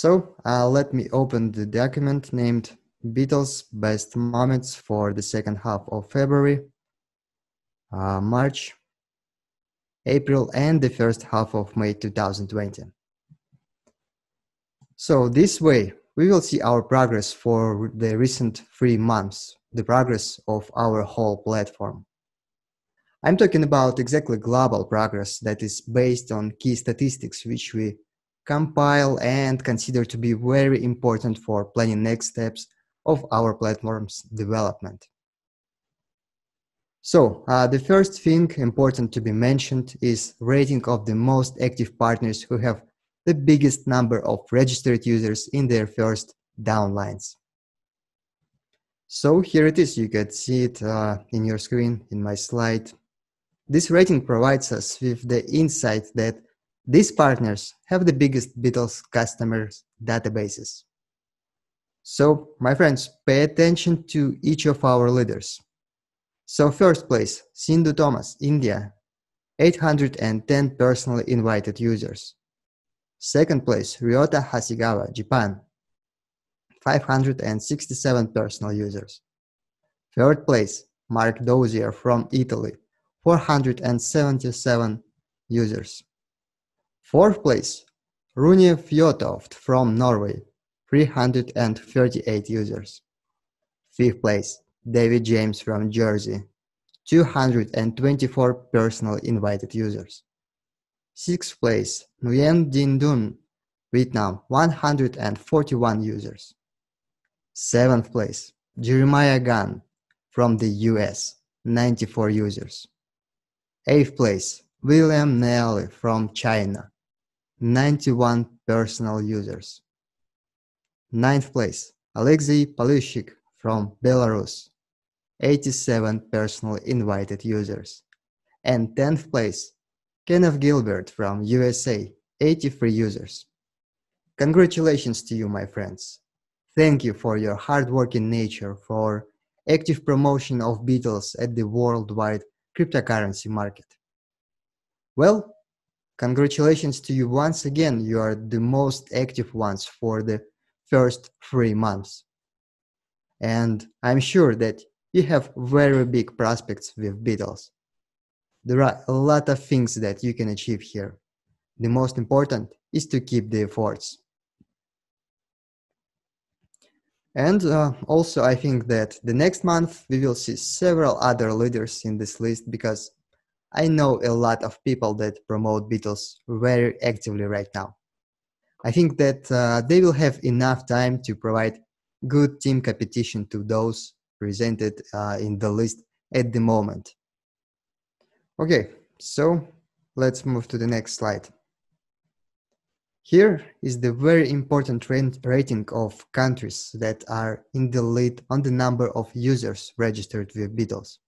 Let me open the document named Beatles Best Moments for the second half of February, March, April, and the first half of May 2020. So this way, we will see our progress for the recent 3 months, the progress of our whole platform. I'm talking about exactly global progress that is based on key statistics which we compile and consider to be very important for planning next steps of our platform's development. So, the first thing important to be mentioned is rating of the most active partners who have the biggest number of registered users in their first downlines. So here it is, you can see it in your screen, in my slide. This rating provides us with the insight that these partners have the biggest Beatles customers databases. So, my friends, pay attention to each of our leaders. So first place, Sindhu Thomas, India, 810 personally invited users. Second place, Ryota Hasegawa, Japan, 567 personal users. Third place, Mark Dozier from Italy, 477 users. Fourth place, Rune Fjottoft from Norway, 338 users. Fifth place, David James from Jersey, 224 personal invited users. Sixth place, Nguyen Dinh Dun, Vietnam, 141 users. Seventh place, Jeremiah Gunn from the US, 94 users. Eighth place, William Neely from China, 91 personal users. Ninth place, Alexei Palushik from Belarus, 87 personally invited users. And 10th place, Kenneth Gilbert from USA, 83 users. Congratulations to you, my friends. Thank you for your hardworking nature, for active promotion of Beatles at the worldwide cryptocurrency market. Well, congratulations to you once again. You are the most active ones for the first 3 months. And I'm sure that you have very big prospects with Beatles. There are a lot of things that you can achieve here. The most important is to keep the efforts. And also I think that the next month we will see several other leaders in this list, because I know a lot of people that promote Beatles very actively right now. I think that they will have enough time to provide good team competition to those presented in the list at the moment. Okay, so let's move to the next slide. Here is the very important rating of countries that are in the lead on the number of users registered with Beatles.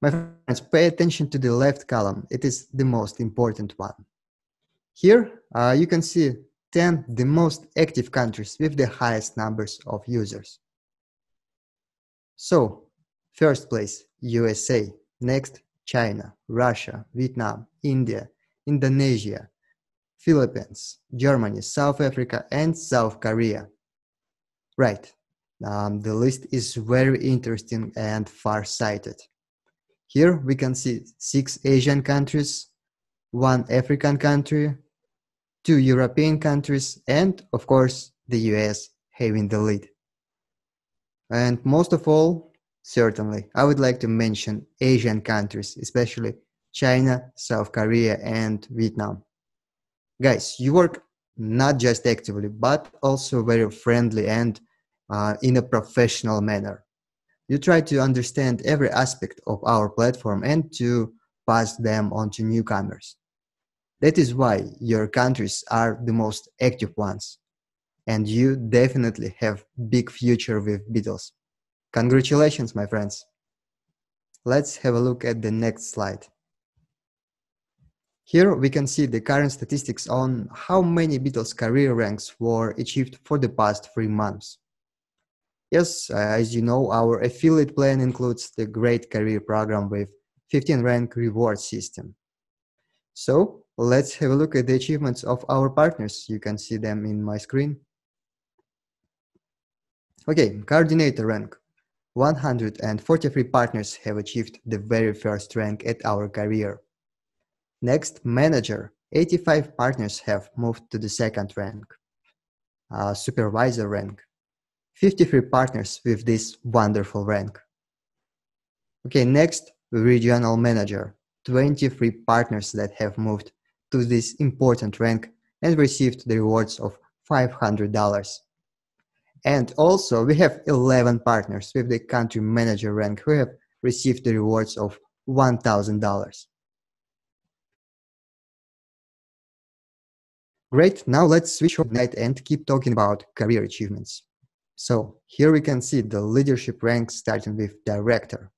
My friends, pay attention to the left column. It is the most important one. Here you can see 10 the most active countries with the highest numbers of users. So, first place, USA, next, China, Russia, Vietnam, India, Indonesia, Philippines, Germany, South Africa, and South Korea. Right, the list is very interesting and far-sighted. Here we can see 6 Asian countries, 1 African country, 2 European countries, and of course the US having the lead. And most of all, certainly, I would like to mention Asian countries, especially China, South Korea, and Vietnam. Guys, you work not just actively, but also very friendly and in a professional manner. You try to understand every aspect of our platform and to pass them on to newcomers. That is why your countries are the most active ones. And you definitely have big future with Beatles. Congratulations, my friends. Let's have a look at the next slide. Here we can see the current statistics on how many Beatles career ranks were achieved for the past 3 months. Yes, as you know, our affiliate plan includes the Great Career Program with 15 rank reward system. So, let's have a look at the achievements of our partners. You can see them in my screen. Okay, coordinator rank. 143 partners have achieved the very first rank at our career. Next, manager. 85 partners have moved to the second rank. Supervisor rank. 53 partners with this wonderful rank. Okay, next, regional manager. 23 partners that have moved to this important rank and received the rewards of $500. And also, we have 11 partners with the country manager rank who have received the rewards of $1,000. Great, now let's switch overnight and keep talking about career achievements. So, here we can see the leadership rank starting with director.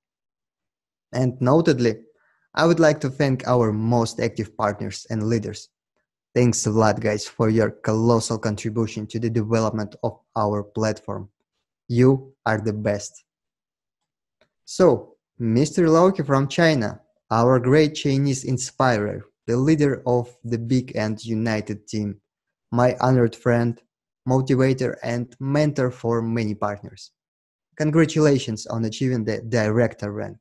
And notedly, I would like to thank our most active partners and leaders. Thanks a lot, guys, for your colossal contribution to the development of our platform. You are the best. So, Mr. Lauke from China, our great Chinese inspirer, the leader of the big and united team, my honored friend, motivator, and mentor for many partners. Congratulations on achieving the director rank.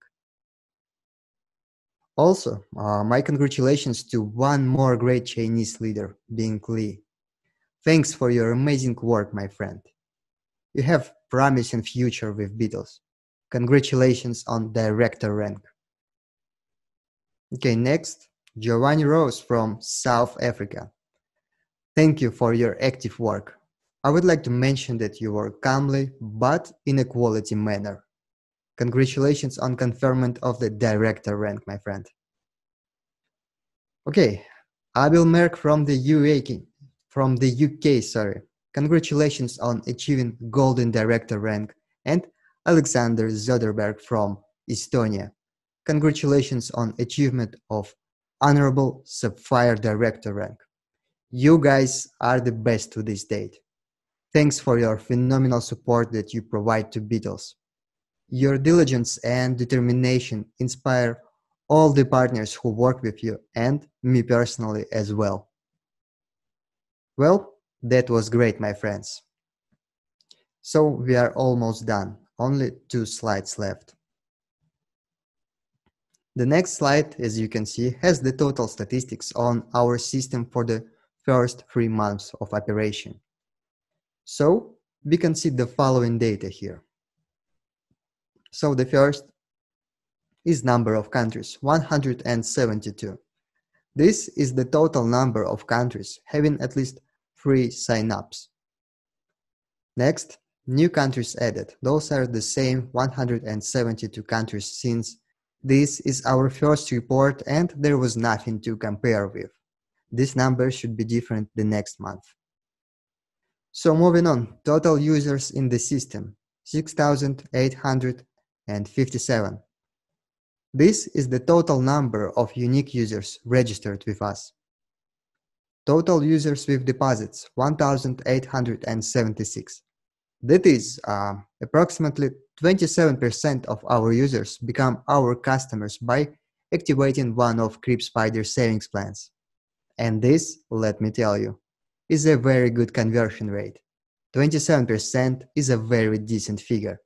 Also, my congratulations to one more great Chinese leader, Bing Li. Thanks for your amazing work, my friend. You have promising future with BITLES. Congratulations on director rank. Okay, next, Giovanni Rose from South Africa. Thank you for your active work. I would like to mention that you work calmly, but in a quality manner. Congratulations on conferment of the director rank, my friend. Okay, Abel Merck from the UK, sorry. Congratulations on achieving golden director rank, and Alexander Zoderberg from Estonia. Congratulations on achievement of honorable sapphire director rank. You guys are the best to this date. Thanks for your phenomenal support that you provide to BITLES. Your diligence and determination inspire all the partners who work with you and me personally as well. Well, that was great, my friends. So we are almost done. Only 2 slides left. The next slide, as you can see, has the total statistics on our system for the first 3 months of operation. So we can see the following data here. So the first is number of countries, 172. This is the total number of countries having at least 3 sign-ups. Next, new countries added. Those are the same 172 countries since this is our first report and there was nothing to compare with. This number should be different the next month. So moving on, total users in the system, 6,857. This is the total number of unique users registered with us. Total users with deposits, 1,876. That is, approximately 27% of our users become our customers by activating one of KriptoSpider's savings plans. And this, let me tell you, is a very good conversion rate. 27% is a very decent figure.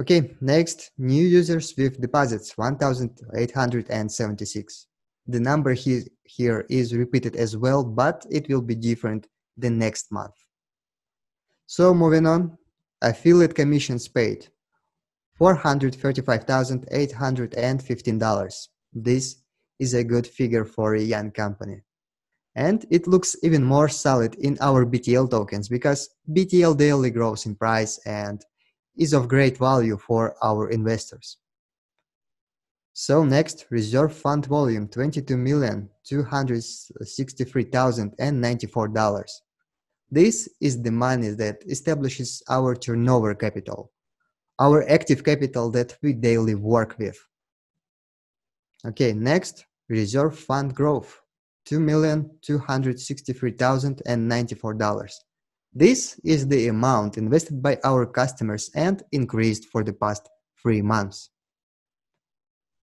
Okay, next, new users with deposits, 1,876. The number here is repeated as well, but it will be different the next month. So moving on, affiliate commissions paid, $435,815. This is a good figure for a young company. And it looks even more solid in our BTL tokens because BTL daily grows in price and is of great value for our investors. So next, reserve fund volume, $22,263,094. This is the money that establishes our turnover capital, our active capital that we daily work with. Okay, next, reserve fund growth, $2,263,094. This is the amount invested by our customers and increased for the past 3 months.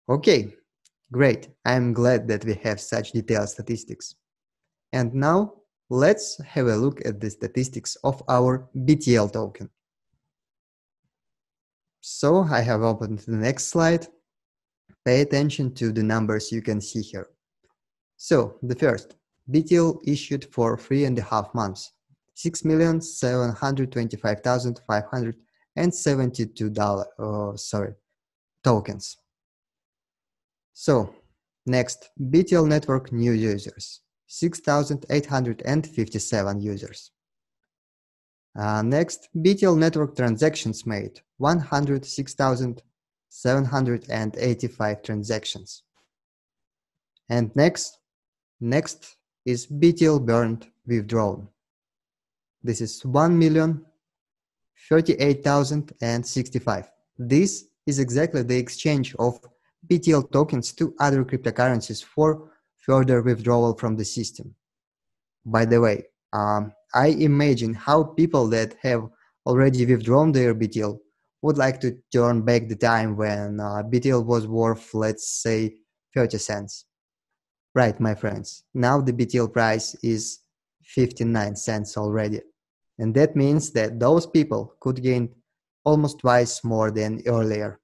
Okay, Great, I'm glad that we have such detailed statistics. And now, let's have a look at the statistics of our BTL token. So I have opened the next slide. Pay attention to the numbers you can see here. So the first, BTL issued for 3.5 months, $6,725,572 tokens. So next, BTL network new users, 6,857 users. Next, BTL network transactions made, 106,785 transactions. And next is BTL burned withdrawn. This is 1,038,065. This is exactly the exchange of BTL tokens to other cryptocurrencies for further withdrawal from the system. By the way, I imagine how people that have already withdrawn their BTL would like to turn back the time when BTL was worth, let's say, 30 cents. Right, my friends, now the BTL price is 59 cents already. And that means that those people could gain almost twice more than earlier.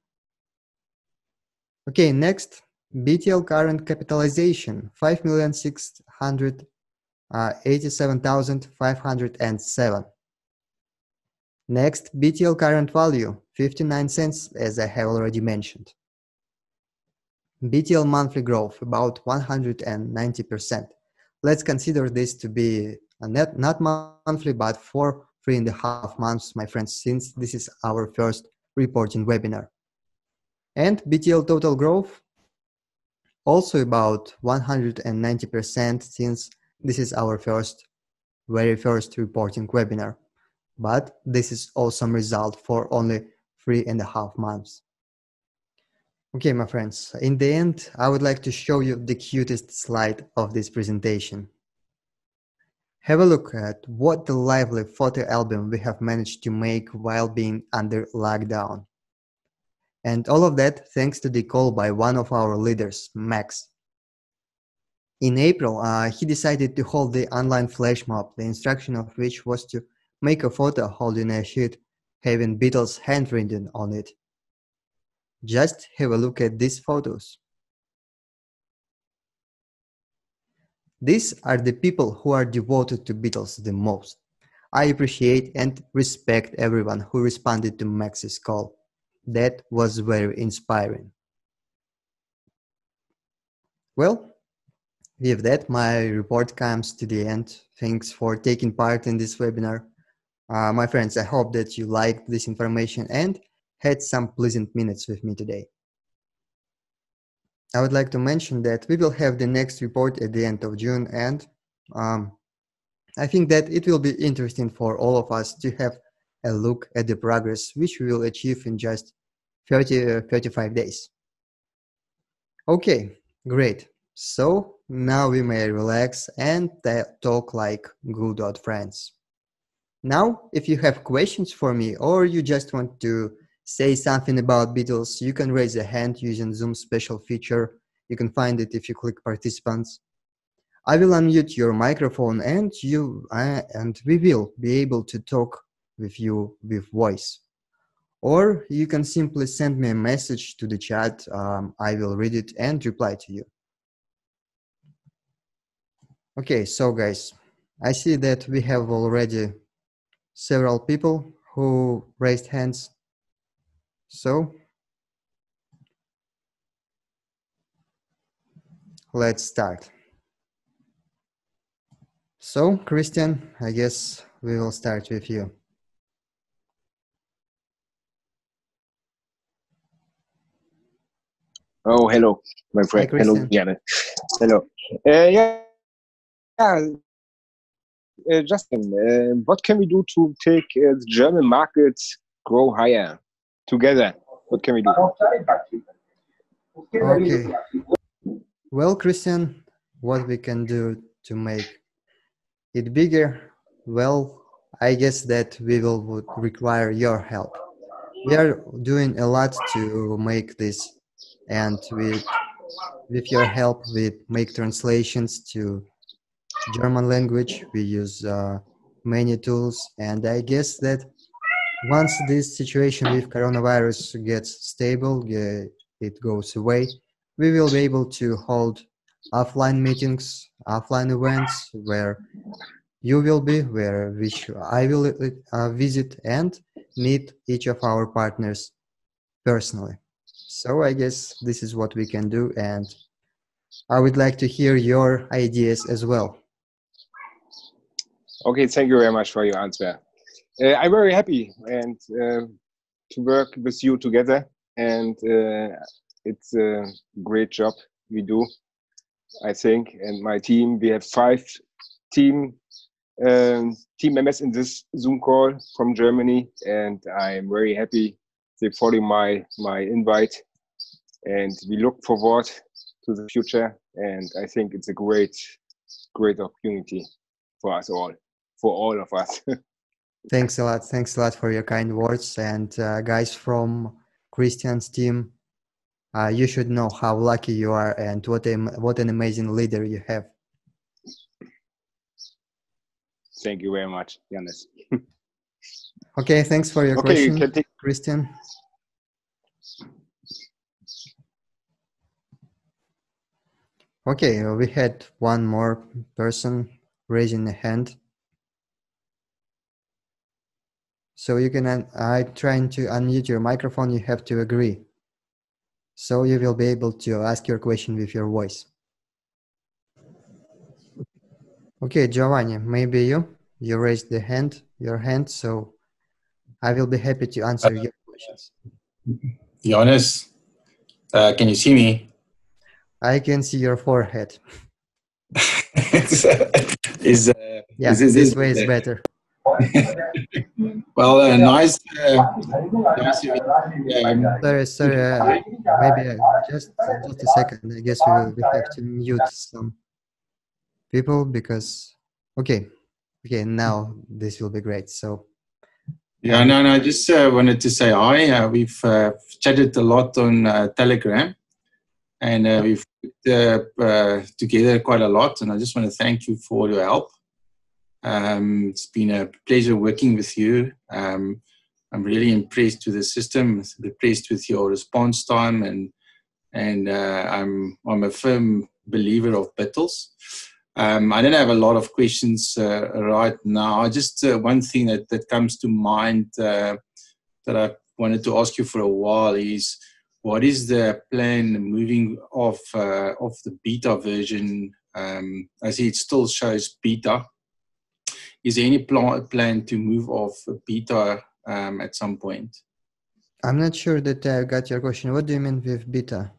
Okay, next, BTL current capitalization, 5,687,507. Next, BTL current value, 59 cents, as I have already mentioned. BTL monthly growth, about 190%. Let's consider this to be not monthly, but for 3.5 months, my friends, since this is our first reporting webinar. And BTL total growth, also about 190%, since this is our very first reporting webinar. But this is awesome result for only 3.5 months. Okay, my friends, in the end, I would like to show you the cutest slide of this presentation. Have a look at what the lively photo album we have managed to make while being under lockdown. And all of that thanks to the call by one of our leaders, Max. In April, he decided to hold the online flash mob, the instruction of which was to make a photo holding a sheet having Beatles handwritten on it. Just have a look at these photos. These are the people who are devoted to Beatles the most. I appreciate and respect everyone who responded to Max's call. That was very inspiring. Well, with that, my report comes to the end. Thanks for taking part in this webinar. My friends, I hope that you liked this information and had some pleasant minutes with me today. I would like to mention that we will have the next report at the end of June, and I think that it will be interesting for all of us to have a look at the progress which we will achieve in just 35 days. Okay, great. So now we may relax and talk like good old friends. Now, if you have questions for me or you just want to say something about Beatles, you can raise a hand using Zoom's special feature. You can find it if you click participants. I will unmute your microphone and we will be able to talk with you with voice. Or you can simply send me a message to the chat. I will read it and reply to you. Okay, so guys, I see that we have already several people who raised hands. So let's start. So Christian, I guess we will start with you. Oh, hello, my friend. Hi, Christian. Hello, Janet. Hello. Yeah, Justin, what can we do to take the German market grow higher together? What can we do? Okay. Well, Christian, what we can do to make it bigger? Well, I guess that would require your help. We are doing a lot to make this, and with your help, we make translations to German language. We use many tools, and I guess that once this situation with coronavirus gets stable, it goes away, we will be able to hold offline meetings, offline events where you will be, where which I will visit and meet each of our partners personally. So I guess this is what we can do, and I would like to hear your ideas as well. Okay, thank you very much for your answer. I'm very happy and to work with you together, and it's a great job we do, I think. And my team, we have 5 team team members in this Zoom call from Germany, and I'm very happy they follow my invite, and we look forward to the future. And I think it's a great opportunity for us all, for all of us. Thanks a lot. Thanks a lot for your kind words. And guys from Christian's team, you should know how lucky you are and what an amazing leader you have. Thank you very much, Janis. Okay, thanks for your question, you can take Christian. Okay, we had one more person raising a hand. So you can, I'm trying to unmute your microphone, you have to agree. So you will be able to ask your question with your voice. Okay, Giovanni, maybe you raised your hand, so I will be happy to answer your questions. Janis, can you see me? I can see your forehead. This way is better. Well, nice. Sorry. Maybe just a second. I guess we have to mute some people because. Okay, now this will be great. So. Yeah, no. I just wanted to say hi. We've chatted a lot on Telegram, and we've put together quite a lot. And I just want to thank you for your help. It's been a pleasure working with you. I'm really impressed with the system. Impressed with your response time, and I'm a firm believer of BITLES. I don't have a lot of questions right now. Just one thing that comes to mind that I wanted to ask you for a while is, what is the plan moving off the beta version? I see it still shows beta. Is there any plan to move off beta at some point? I'm not sure that I got your question. What do you mean with beta?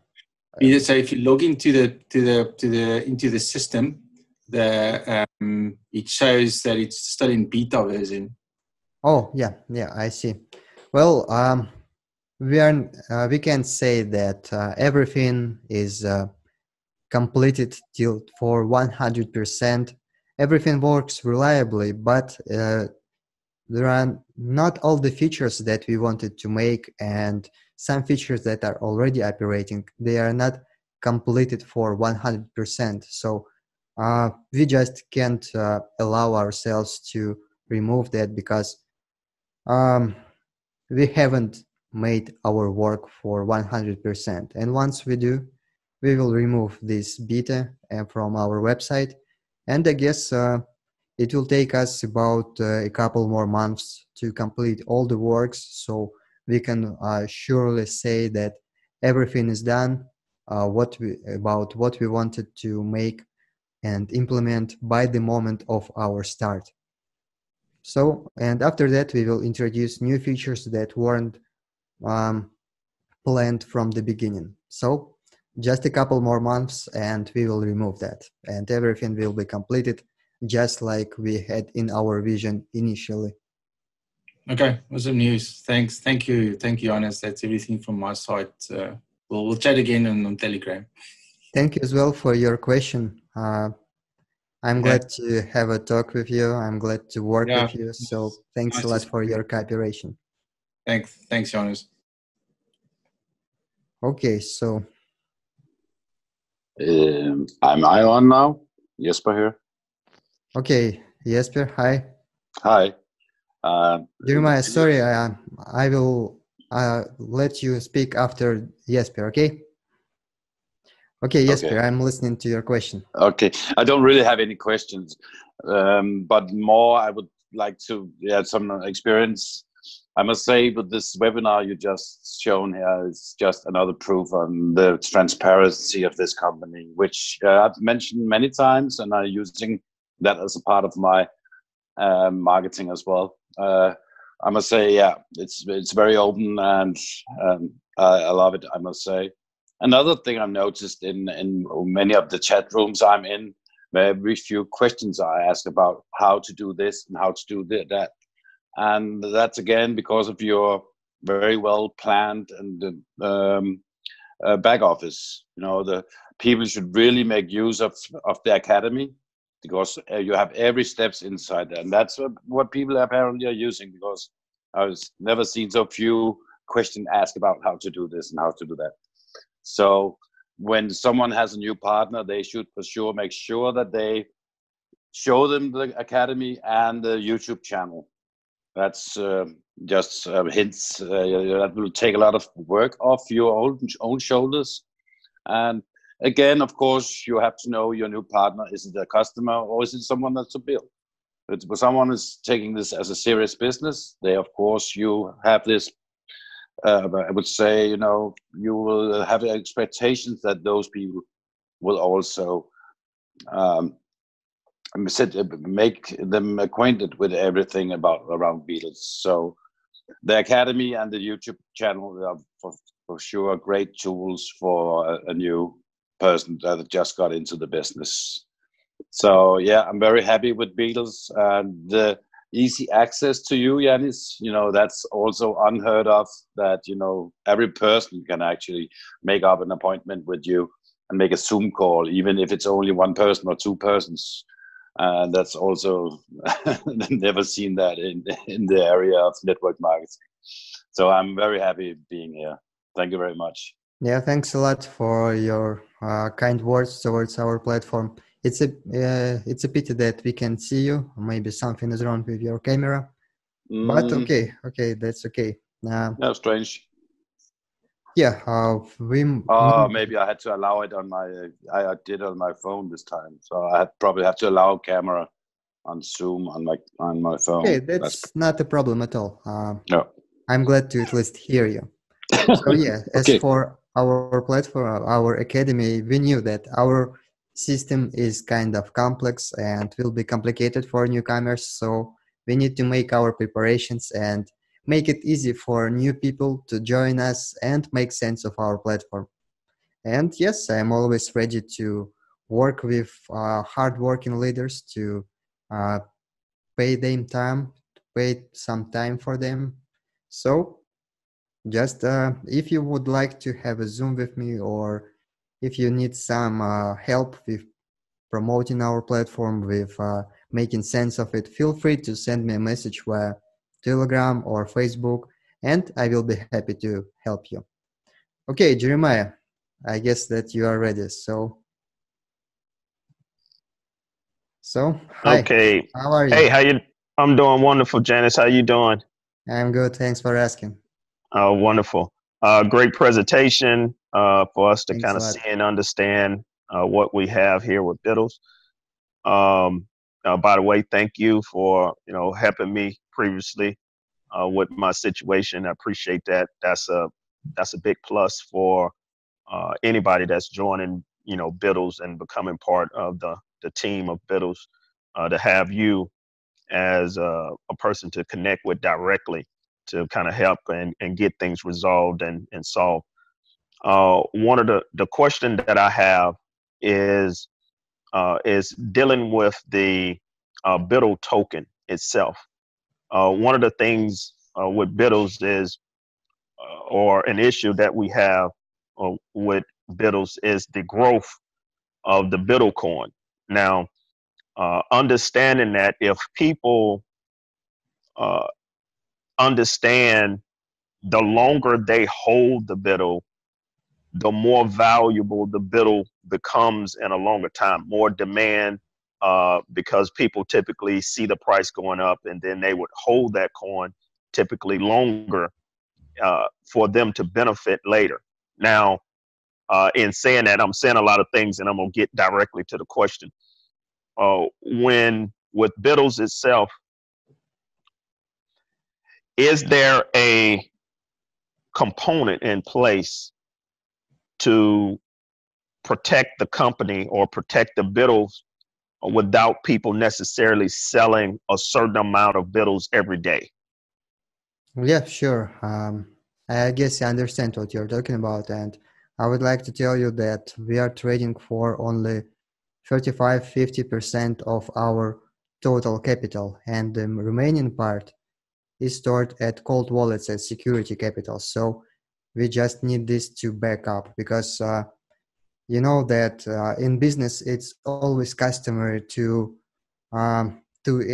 So if you log into the system, it shows that it's still in beta version. Oh yeah, I see. Well, we can say that everything is completed till for 100%. Everything works reliably, but there are not all the features that we wanted to make, and some features that are already operating, they are not completed for 100%. So we just can't allow ourselves to remove that because we haven't made our work for 100%. And once we do, we will remove this beta from our website. And I guess it will take us about a couple more months to complete all the works, so we can surely say that everything is done, what we wanted to make and implement by the moment of our start. So, and after that, we will introduce new features that weren't planned from the beginning. So, just a couple more months and we will remove that, and everything will be completed just like we had in our vision initially. Okay, awesome news. Thanks. Thank you, Janis. That's everything from my side. We'll chat again on Telegram. Thank you as well for your question. I'm glad to have a talk with you. I'm glad to work with you. So thanks a lot for your cooperation. Thanks, Janis. Okay, so Am I on now? Jesper here. Okay, Jesper, hi. Hi. Jeremiah, sorry, I will let you speak after Jesper, okay? Okay, Jesper, Okay. I'm listening to your question. Okay. I don't really have any questions, but more I would like to add some experience. I must say, with this webinar you just shown here is just another proof on the transparency of this company, which I've mentioned many times, and I'm using that as a part of my marketing as well. I must say, yeah, it's very open, and I love it. I must say. Another thing I've noticed in many of the chat rooms I'm in, very few questions are asked about how to do this and how to do that, and that's again because of your very well planned and back office. You know, the people should really make use of the academy, because you have every steps inside there, and that's what people apparently are using, because I've never seen so few questions asked about how to do this and how to do that. So when someone has a new partner, they should for sure make sure that they show them the academy and the YouTube channel. That's just hints that will take a lot of work off your own shoulders. And again, of course, you have to know your new partner. Is it a customer, or is it someone that's a bill? If someone is taking this as a serious business, they, of course, you have this, I would say, you know, you will have expectations that those people will also make them acquainted with everything around BITLES. So the academy and the YouTube channel are for sure great tools for a new person that just got into the business. So yeah, I'm very happy with BITLES, and the easy access to you, Janis. You know, that's also unheard of, that, you know, every person can actually make up an appointment with you and make a Zoom call, even if it's only one person or two persons. And that's also never seen that in the area of network marketing. So I'm very happy being here. Thank you very much. Yeah, thanks a lot for your kind words towards our platform. It's a pity that we can't see you. Maybe something is wrong with your camera, but okay, that's okay. No, strange. Yeah, we. Maybe I had to allow it on my. I did on my phone this time, so I probably have to allow camera on Zoom on my phone. Okay, that's not a problem at all. No. I'm glad to at least hear you. So yeah, Okay. as for our platform, our academy, we knew that our system is kind of complex and will be complicated for newcomers. So we need to make our preparations and make it easy for new people to join us and make sense of our platform. And yes, I'm always ready to work with hardworking leaders to uh, pay them time, pay some time for them. So just if you would like to have a Zoom with me, or if you need some help with promoting our platform, with making sense of it, feel free to send me a message via Telegram or Facebook, and I will be happy to help you. Okay, Jeremiah, I guess that you are ready. So hi. Okay. How are you? Hey, how you? I'm doing wonderful, Janis. How you doing? I'm good. Thanks for asking. Oh, wonderful. Great presentation for us to Thanks kind a of lot. see and understand what we have here with BITLES. By the way, thank you for helping me previously with my situation. I appreciate that. That's a big plus for anybody that's joining BITLES and becoming part of the team of BITLES, to have you as a person to connect with directly to kind of help and get things resolved and solved. One of the question that I have is dealing with the BITL token itself. One of the things with BITLES is, or an issue that we have with BITLES, is the growth of the BITL coin. Now, understanding that if people understand the longer they hold the BITL, the more valuable the BITL becomes in a longer time, more demand, because people typically see the price going up and then they would hold that coin typically longer for them to benefit later. Now, in saying that, I'm saying a lot of things, and I'm gonna get directly to the question. When with BITLES itself, is there a component in place to protect the company or protect the BITLES without people necessarily selling a certain amount of BITLES every day? Yeah, sure. I guess I understand what you're talking about, and I would like to tell you that we are trading for only 35-50% of our total capital, and the remaining part is stored at cold wallets as security capital. So we just need this to back up, because you know that in business it's always customary to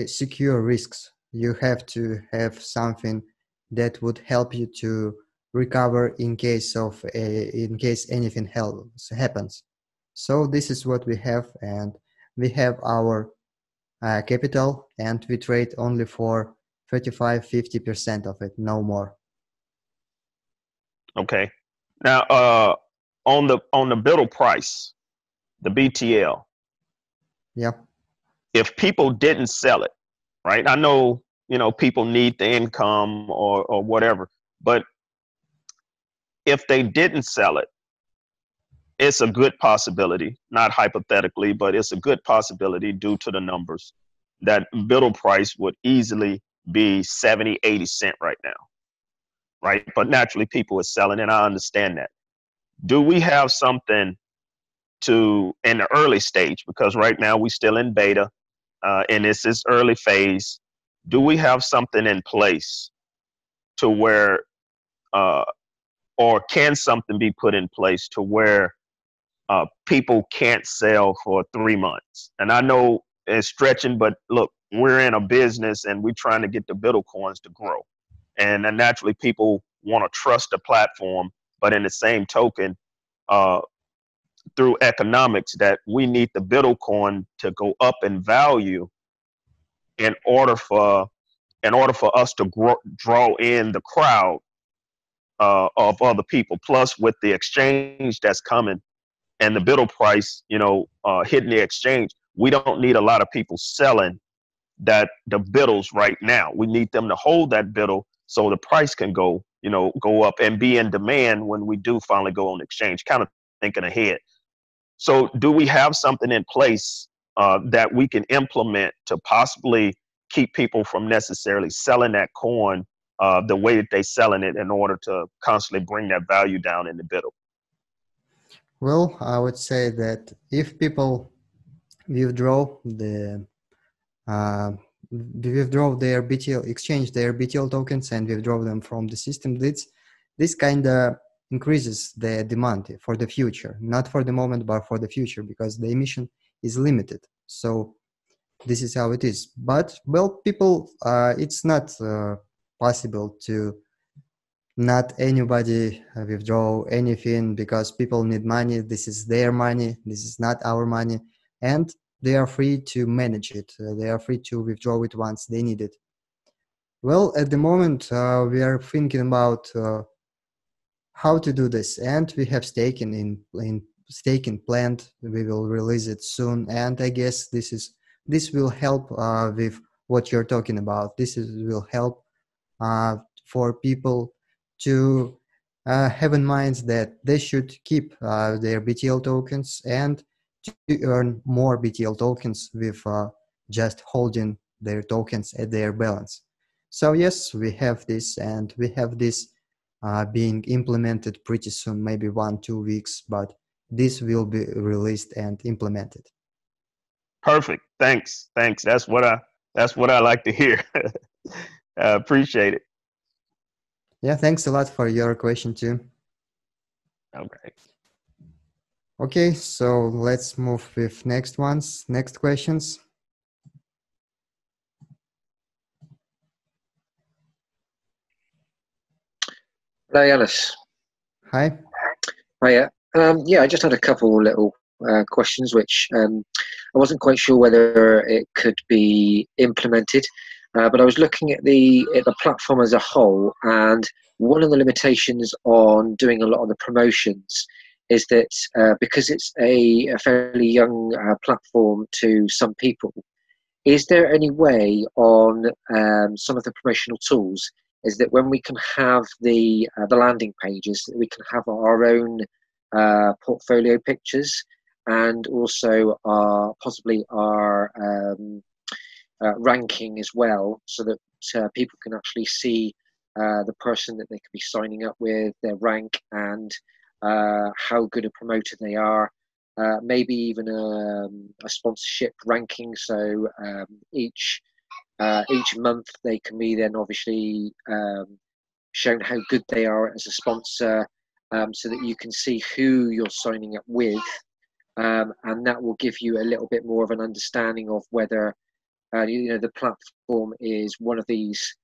secure risks. You have to have something that would help you to recover in case anything else happens. So this is what we have, and we have our capital, and we trade only for 35-50% of it, no more. Okay. Now, on the BITL price, the BTL, Yeah. if people didn't sell it, right? I know, people need the income or whatever, but if they didn't sell it, it's a good possibility, not hypothetically, but it's a good possibility due to the numbers that BITL price would easily be 70, 80 cents right now, right? But naturally people are selling, and I understand that. Do we have something in the early stage, because right now we still in beta, and this is early phase, do we have something in place to where, or can something be put in place to where people can't sell for 3 months? And I know it's stretching, but look, we're in a business and we're trying to get the BITL coins to grow. And then naturally people want to trust the platform, but in the same token, through economics, that we need the BITL coin to go up in value in order for us to draw in the crowd of other people. Plus, with the exchange that's coming and the BITL price, hitting the exchange, we don't need a lot of people selling the BITLs right now. We need them to hold that BITL so the price can go up and be in demand when we do finally go on exchange. Kind of thinking ahead. So do we have something in place that we can implement to possibly keep people from necessarily selling that coin the way that they're selling it, in order to constantly bring that value down in the BITL? Well, I would say that if people withdraw their exchange their BTL tokens and withdraw them from the system, this kind of increases the demand for the future, not for the moment, but for the future, because the emission is limited. So this is how it is. But well, people, it's not possible to not anybody withdraw anything, because people need money. This is their money. This is not our money, and they are free to manage it. They are free to withdraw it once they need it. Well, at the moment, we are thinking about how to do this, and we have staking planned. We will release it soon, and I guess this will help with what you're talking about. Will help for people to have in mind that they should keep their BTL tokens and to earn more BTL tokens with just holding their tokens at their balance. So yes, we have this, and we have this being implemented pretty soon, maybe 1-2 weeks, but this will be released and implemented. Perfect. Thanks. That's what I like to hear. I appreciate it. Yeah, thanks a lot for your question too. Okay. Okay, so let's move with next questions. Hello, Janis. Hi. Hiya. Yeah, I just had a couple little questions, which I wasn't quite sure whether it could be implemented, but I was looking at the platform as a whole, and one of the limitations on doing a lot of the promotions is that because it's a fairly young platform to some people, is there any way on some of the promotional tools is that when we can have the landing pages, that we can have our own portfolio pictures and also possibly our ranking as well, so that people can actually see the person that they could be signing up with, their rank, and how good a promoter they are. Maybe even a sponsorship ranking. So each month they can be then obviously shown how good they are as a sponsor, so that you can see who you're signing up with, and that will give you a little bit more of an understanding of whether the platform is one of these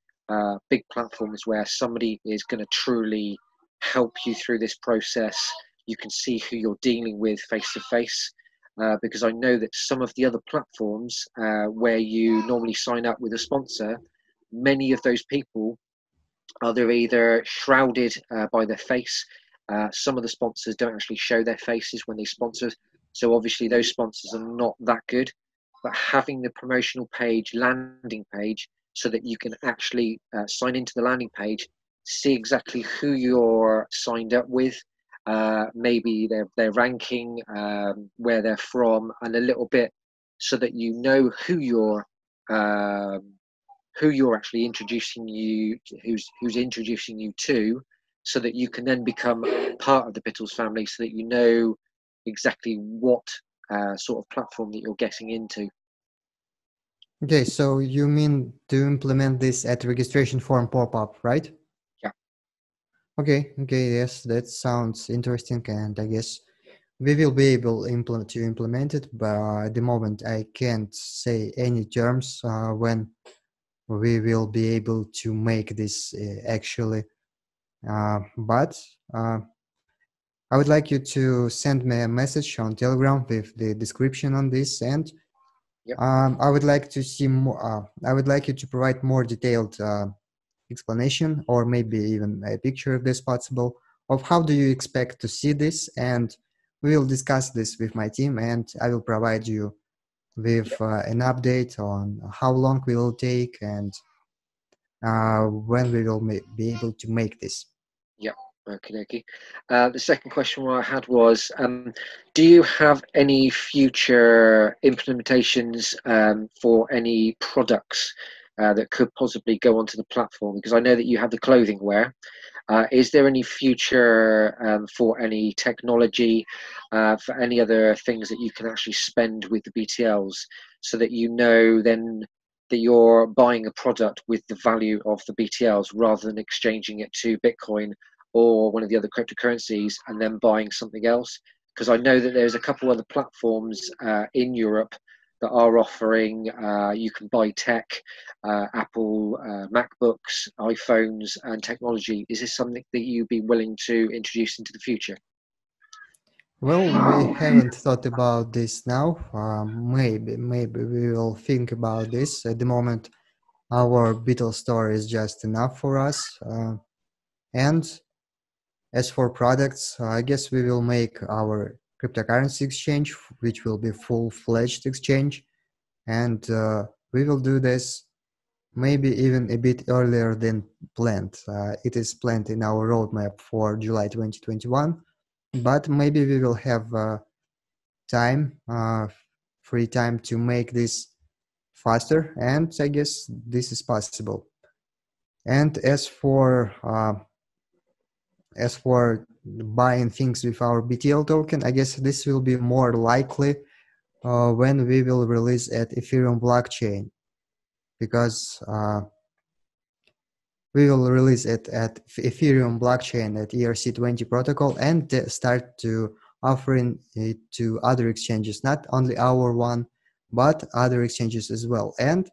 big platforms where somebody is going to truly help you through this process. You can see who you're dealing with face to face, because I know that some of the other platforms where you normally sign up with a sponsor, many of those people they're either shrouded by their face. Some of the sponsors don't actually show their faces when they sponsor, so obviously those sponsors are not that good. But having the promotional page, landing page, so that you can actually sign into the landing page, see exactly who you're signed up with, maybe their ranking, where they're from, and a little bit, so that you know who you're actually introducing you, who's introducing you to, so that you can then become part of the BITLES family, so that you know exactly what sort of platform that you're getting into. Okay, so you mean to implement this at registration form pop-up, right? Yeah. Okay, yes, that sounds interesting, and I guess we will be able to implement it, but at the moment I can't say any terms when we will be able to make this actually. But I would like you to send me a message on Telegram with the description on this, and Yep. I would like to see more. I would like you to provide more detailed explanation, or maybe even a picture if this possible, of how do you expect to see this, and we will discuss this with my team, and I will provide you with an update on how long we will take and when we will be able to make this. Yeah. Okay. The second question I had was, do you have any future implementations for any products that could possibly go onto the platform? Because I know that you have the clothing wear. Is there any future for any technology, for any other things that you can actually spend with the BTLs, so that you know then that you're buying a product with the value of the BTLs, rather than exchanging it to Bitcoin or one of the other cryptocurrencies and then buying something else? Because I know that there's a couple other platforms in Europe that are offering, you can buy tech, Apple, MacBooks, iPhones, and technology. Is this something that you'd be willing to introduce into the future? Well, we haven't thought about this now. Maybe we will think about this. At the moment, our BITLES store is just enough for us. And as for products, I guess we will make our cryptocurrency exchange, which will be full-fledged exchange. And we will do this maybe even a bit earlier than planned. It is planned in our roadmap for July 2021, but maybe we will have free time to make this faster, and I guess this is possible. And as for buying things with our BTL token, I guess this will be more likely when we will release at Ethereum blockchain, because we will release it at Ethereum blockchain at ERC20 protocol and start to offering it to other exchanges, not only our one, but other exchanges as well. And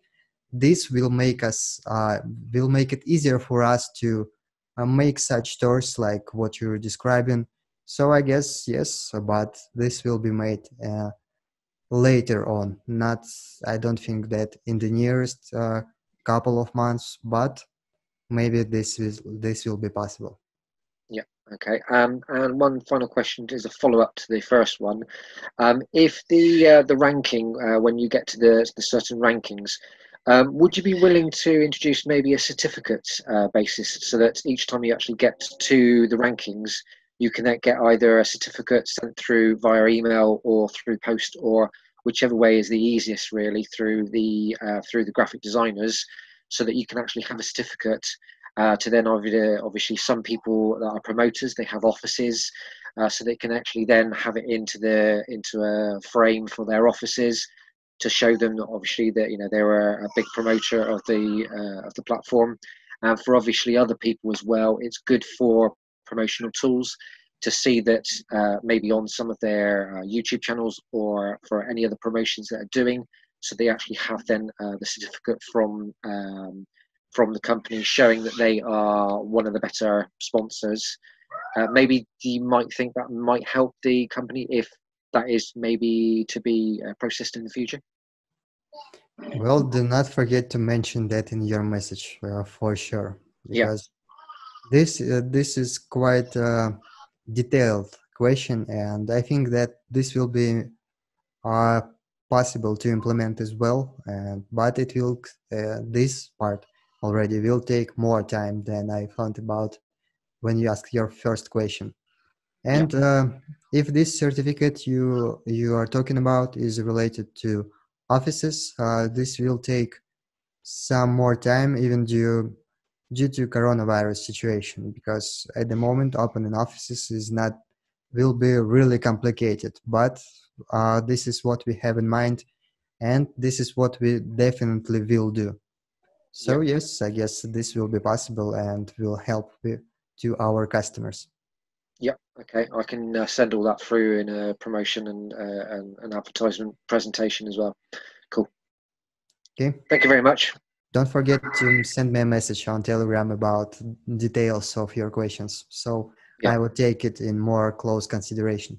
this will make it easier for us to make such stores like what you're describing, So I guess yes, but this will be made later on. Not, I don't think that in the nearest couple of months, but maybe this will be possible. Yeah. Okay. And one final question is a follow-up to the first one. If the ranking, when you get to the certain rankings, would you be willing to introduce maybe a certificate basis so that each time you actually get to the rankings, you can then get either a certificate sent through via email or through post, or whichever way is the easiest, really, through the graphic designers, so that you can actually have a certificate to then obviously some people that are promoters, they have offices, so they can actually then have it into a frame for their offices to show them that obviously that they're a big promoter of the platform, and for obviously other people as well. It's good for promotional tools to see that maybe on some of their YouTube channels or for any other promotions that are doing, so they actually have then the certificate from the company showing that they are one of the better sponsors. Maybe you might think that might help the company if that is maybe to be processed in the future. Well, do not forget to mention that in your message for sure, because this is quite a detailed question, and I think that this will be possible to implement as well. But it will this part already will take more time than I thought about when you asked your first question. And if this certificate you are talking about is related to offices, this will take some more time, even due to coronavirus situation, because at the moment opening offices is not will be really complicated. But this is what we have in mind, and this is what we definitely will do. So yes, I guess this will be possible and will help to our customers. Yeah. Okay. I can send all that through in a promotion and an advertisement presentation as well. Cool. Okay. Thank you very much. Don't forget to send me a message on Telegram about details of your questions. So I will take it in more close consideration.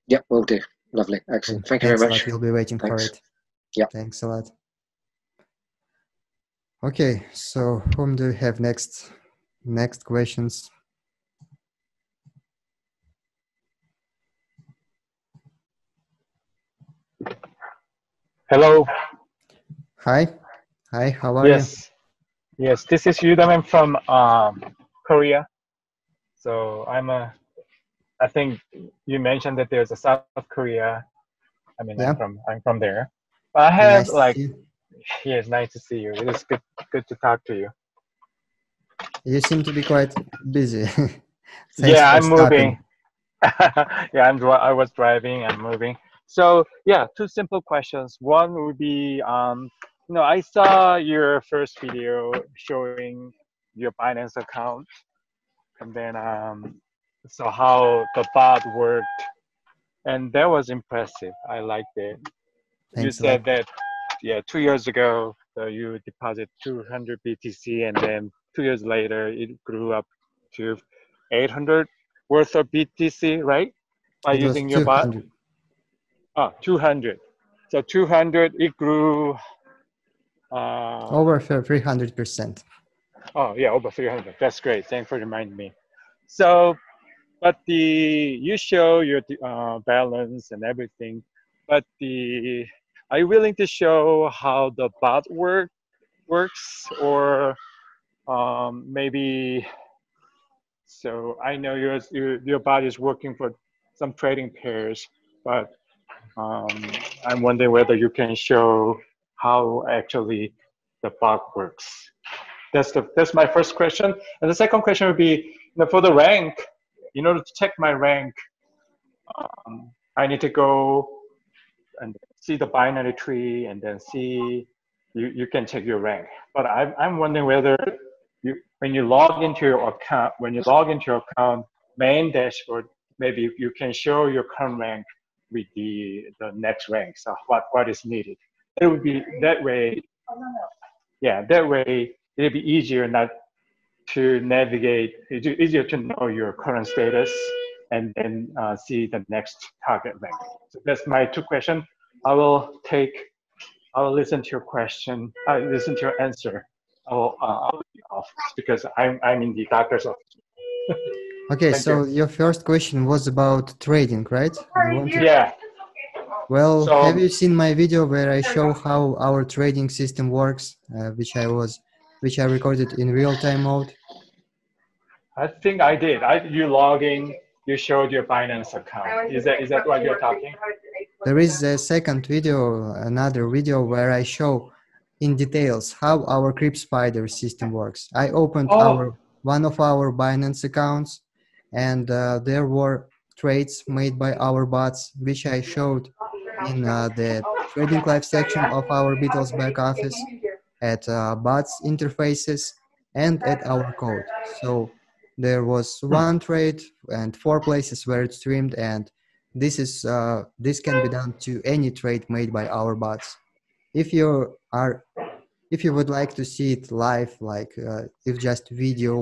Yeah, will do. Lovely. Excellent. Thank you very much. Thanks a lot. We'll be waiting for it. Yeah. Thanks a lot. Okay. So whom do we have next? Next questions. Hello. Hi. Hi, how are you? Yes, this is Yudam. I'm from Korea. So I think you mentioned that there's a South Korea. I mean, I'm from there. But I have yes, nice to see you. It is good to talk to you. You seem to be quite busy. Yeah, I'm moving. Yeah, I was driving. I'm moving. So yeah, two simple questions. One would be, I saw your first video showing your Binance account, and then so how the bot worked, and that was impressive. I liked it. You said that 2 years ago you deposit 200 BTC, and then 2 years later it grew up to 800 worth of BTC, right? By using your bot. 200. So 200, it grew over 300%. Oh yeah, over 300. That's great. Thanks for reminding me. So, but you show your balance and everything, but are you willing to show how the bot works, or maybe? So I know your bot is working for some trading pairs, but I'm wondering whether you can show how actually the bot works. That's my first question. And the second question would be, for the rank, in order to check my rank, I need to go and see the binary tree, and then see you can check your rank. But I'm wondering whether when you log into your account, main dashboard, maybe you can show your current rank with the next rank. So what is needed? It would be that way. Yeah, that way it'd be easier not to navigate. It's easier to know your current status, and then see the next target rank. So that's my two questions. I will listen to your question. I listen to your answer. I'll be off because I'm in the doctor's office. Okay, Thank so you. your first question was about trading, right? You wanted... Yeah. Well, So have you seen my video where I show how our trading system works, which I recorded in real-time mode? I think I did. You log in. You showed your Binance account. Is that what you're talking? There is a second video, another video where I show in details how our KripSpider system works. I opened Oh, one of our Binance accounts, and there were trades made by our bots, which I showed in the trading live section of our BITLES back office, at bots interfaces, and at our code. So there was one trade and 4 places where it streamed, and this can be done to any trade made by our bots. If you would like to see it live, like if just video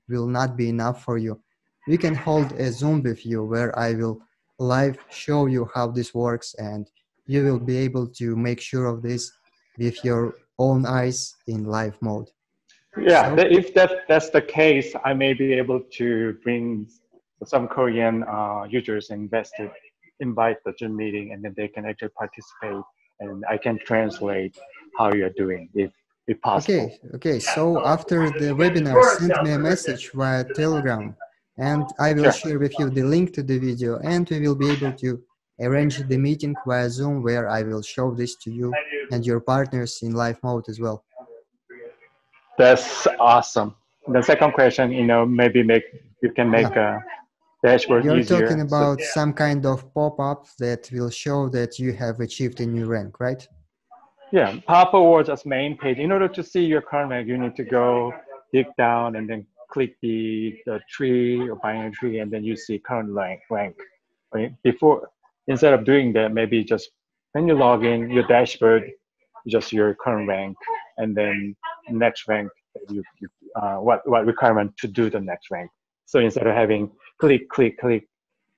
will not be enough for you, we can hold a Zoom with you where I will live show you how this works, and you will be able to make sure of this with your own eyes in live mode. yeah. So If that's the case, I may be able to bring some Korean users invested, invite the Zoom meeting, and then they can actually participate, and I can translate how you're doing, if possible. okay. So after the webinar, send me a message via Telegram, and I will Sure. share with you the link to the video, and we will be able to arrange the meeting via Zoom where I will show this to you and your partners in live mode as well. That's awesome. The second question, maybe you can make Yeah, a dashboard you're talking easier. So about some kind of pop-up that will show that you have achieved a new rank, right? yeah, pop or just main page. In order to see your current rank, you need to go dig down and then click the tree or binary tree, and then you see current rank. Right? Instead of doing that, maybe just when you log in, your dashboard, just your current rank, and then next rank, what requirement to do the next rank. So instead of having click,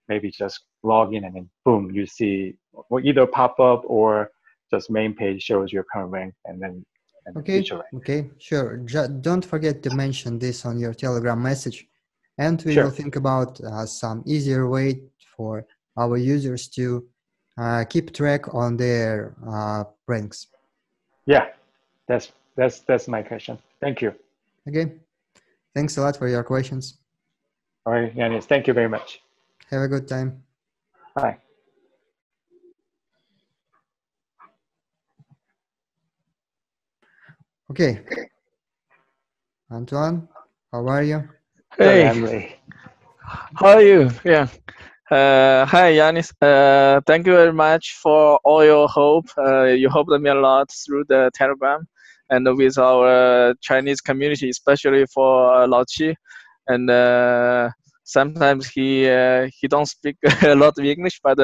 maybe just log in and then boom, you see either pop up or just main page shows your current rank and then future rank. Okay, sure. Don't forget to mention this on your Telegram message, and we will Sure. think about some easier way for our users to keep track on their ranks. Yeah, that's my question. Thank you. Okay, thanks a lot for your questions. All right, Yanis, thank you very much. Have a good time. Bye. Okay, Antoine, how are you? Hello, Hey, Emily. how are you? Yeah. Hi, Yanis. Thank you very much for all your hope. You helped me a lot through the Telegram and with our Chinese community, especially for Lao Qi. And sometimes he don't speak a lot of English, but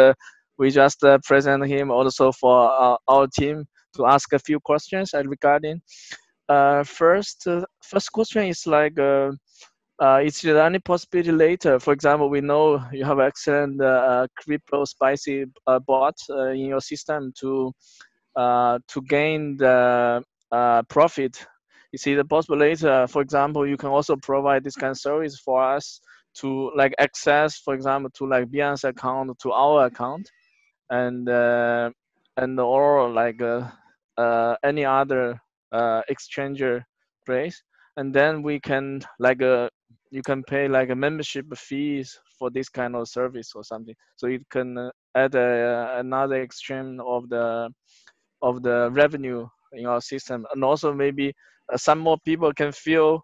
we just present him also for our team to ask a few questions regarding. First question is like. Is there any possibility later? For example, we know you have excellent crypto spicy bot in your system to gain the profit. Is it possible later? For example, you can also provide this kind of service for us to like access, for example, to like Binance account to our account, and or like any other exchanger place, and then we can like you can pay like a membership fees for this kind of service or something, so it can add another extreme of the revenue in our system. And also maybe some more people can feel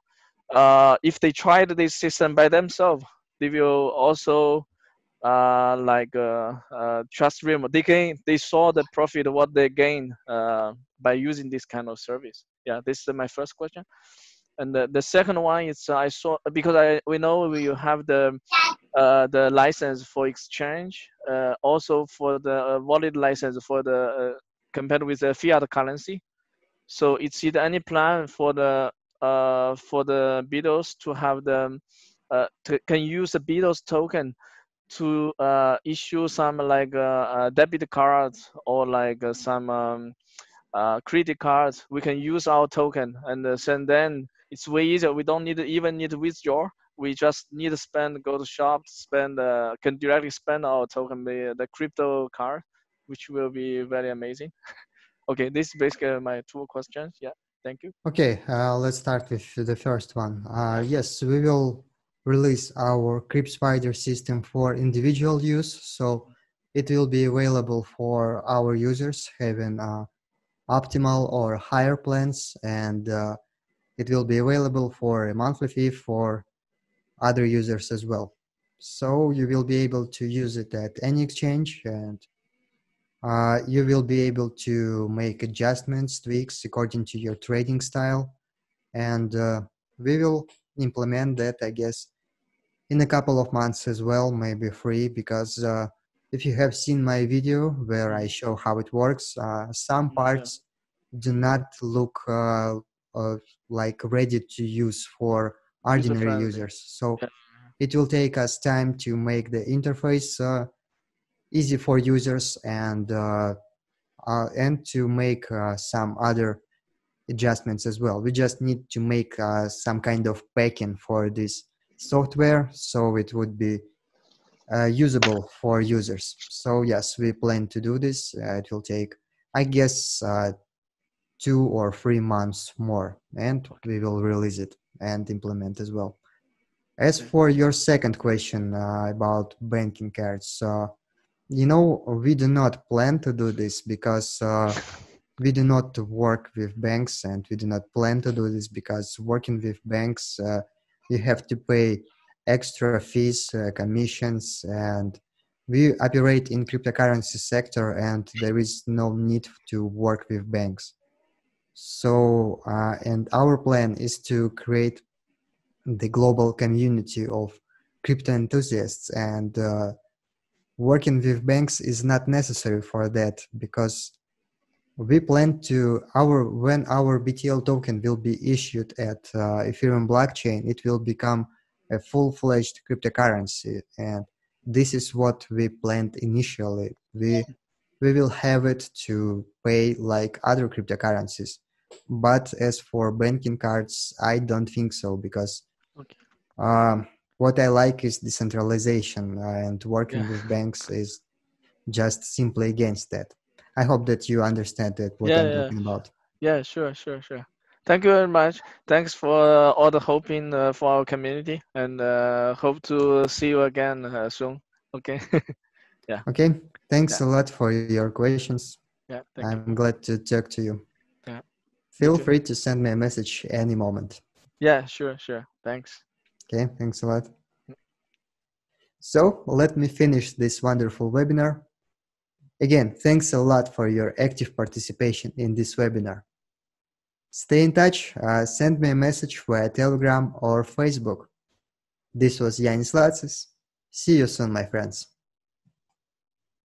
if they tried this system by themselves, they will also trust real. They saw the profit what they gain by using this kind of service. Yeah, this is my first question. And the second one is I saw, because we know you have the license for exchange, also for the wallet license for the compared with the fiat currency. So is it any plan for the BITLES to have the can use the BITLES token to issue some like debit cards or like some credit cards, we can use our token and send. Then it's way easier. We don't even need to withdraw. We just need to spend, go to shop, spend, can directly spend our token, the crypto card, which will be very amazing. Okay, this is basically my two questions. Yeah, thank you. Okay, let's start with the first one. Yes, we will release our KripSpider system for individual use, so it will be available for our users having optimal or higher plans, and it will be available for a monthly fee for other users as well. So you will be able to use it at any exchange, and you will be able to make adjustments, tweaks according to your trading style. And we will implement that, I guess, in a couple of months as well, maybe free, because if you have seen my video where I show how it works, some parts do not look like ready to use for ordinary User-friendly. users. So Yeah. it will take us time to make the interface easy for users, and to make some other adjustments as well. We just need to make some kind of packing for this software so it would be usable for users. So yes, we plan to do this. It will take, I guess, 2 or 3 months more, and we will release it and implement as well. As for your second question about banking cards, we do not plan to do this because we do not work with banks, and we do not plan to do this because working with banks, you have to pay extra fees, commissions, and we operate in cryptocurrency sector, and there is no need to work with banks. So, and our plan is to create the global community of crypto enthusiasts, and working with banks is not necessary for that, because we plan to when our BTL token will be issued at Ethereum blockchain, it will become a full-fledged cryptocurrency, and this is what we planned initially. We will have it to pay like other cryptocurrencies, but as for banking cards, I don't think so, because what I like is decentralization, and working with banks is just simply against that. I hope that you understand what I'm talking about. Yeah, sure. Thank you very much. Thanks for all the hoping for our community, and hope to see you again soon. Okay. Yeah. Okay. Thanks a lot for your questions. Yeah. Thank you. I'm glad to talk to you. Yeah. Feel free to send me a message any moment. Yeah, sure. Thanks. Okay. Thanks a lot. So let me finish this wonderful webinar. Again, thanks a lot for your active participation in this webinar. Stay in touch, send me a message via Telegram or Facebook. This was Janis Lacis. See you soon, my friends.